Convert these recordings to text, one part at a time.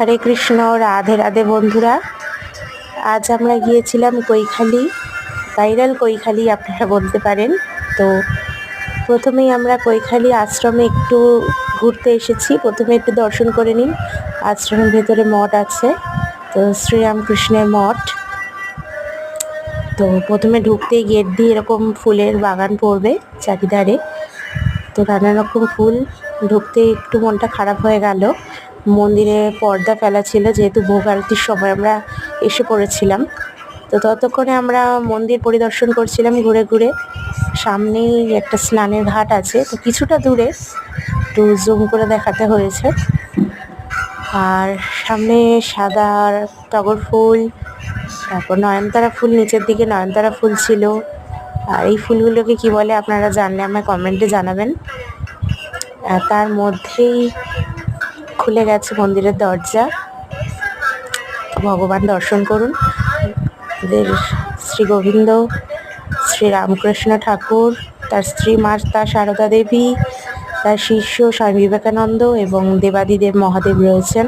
হরে কৃষ্ণ, রাধে রাধে বন্ধুরা। আজ আমরা গিয়েছিলাম কৈখালি, ভাইরাল কৈখালি আপনারা বলতে পারেন। তো প্রথমেই আমরা কৈখালি আশ্রমে একটু ঘুরতে এসেছি। প্রথমে একটু দর্শন করে নিন। আশ্রমের ভেতরে মঠ আছে, তো শ্রীরামকৃষ্ণের মঠ। তো প্রথমে ঢুকতেই গেট দিয়ে এরকম ফুলের বাগান পড়বে চারিধারে। তো নানা রকম ফুল, ঢুকতে একটু মনটা খারাপ হয়ে গেল। মন্দিরে পর্দা ফেলা ছিল, যেহেতু ভোগ আরতির সময় আমরা এসে পড়েছিলাম। তো ততক্ষণে আমরা মন্দির পরিদর্শন করছিলাম ঘুরে ঘুরে। সামনেই একটা স্নানের ঘাট আছে, তো কিছুটা দূরে একটু জুম করে দেখাতে হয়েছে। আর সামনে সাদা টগর ফুল, তারপর নয়নতারা ফুল, নিচের দিকে নয়নতারা ফুল ছিল। আর এই ফুলগুলোকে কি বলে আপনারা জানলে আমায় কমেন্টে জানাবেন। তার মধ্যেই খুলে গেছে মন্দিরের দরজা, ভগবান দর্শন করুন। শ্রী গোবিন্দ, শ্রী রামকৃষ্ণ ঠাকুর, তার স্ত্রী মাতা সারদা দেবী, তার শিষ্য স্বামী বিবেকানন্দ এবং দেবাদিদেব মহাদেব রয়েছেন।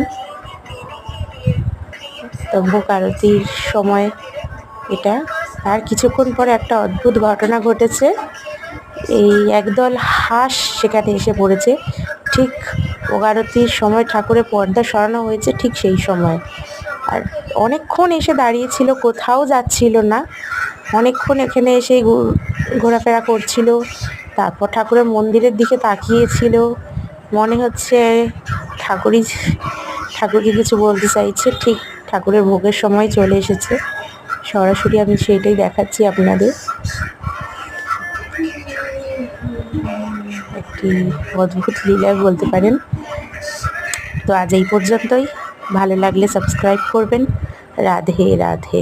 তো ভোগ আরতির সময় এটা। আর কিছুক্ষণ পরে একটা অদ্ভুত ঘটনা ঘটেছে। এই একদল হাঁস সেখানে এসে পড়েছে। ঠিক ভোগ আরতির সময় ঠাকুরের পর্দা সরানো হয়েছে ঠিক সেই সময়। আর অনেকক্ষণ এসে দাঁড়িয়েছিল, কোথাও যাচ্ছিল না। অনেকক্ষণ এখানে এসে ঘোরাফেরা করছিল। তারপর ঠাকুরের মন্দিরের দিকে তাকিয়েছিল, মনে হচ্ছে ঠাকুরকে কিছু বলতে চাইছে। ঠিক ঠাকুরের ভোগের সময় চলে এসেছে। সরাসরি আমি সেইটাই দেখাচ্ছি আপনাদের। একটি অদ্ভুত লীলা বলতে পারেন। তো আজ এই পর্যন্তই। ভালো লাগলে সাবস্ক্রাইব করবেন। রাধে রাধে।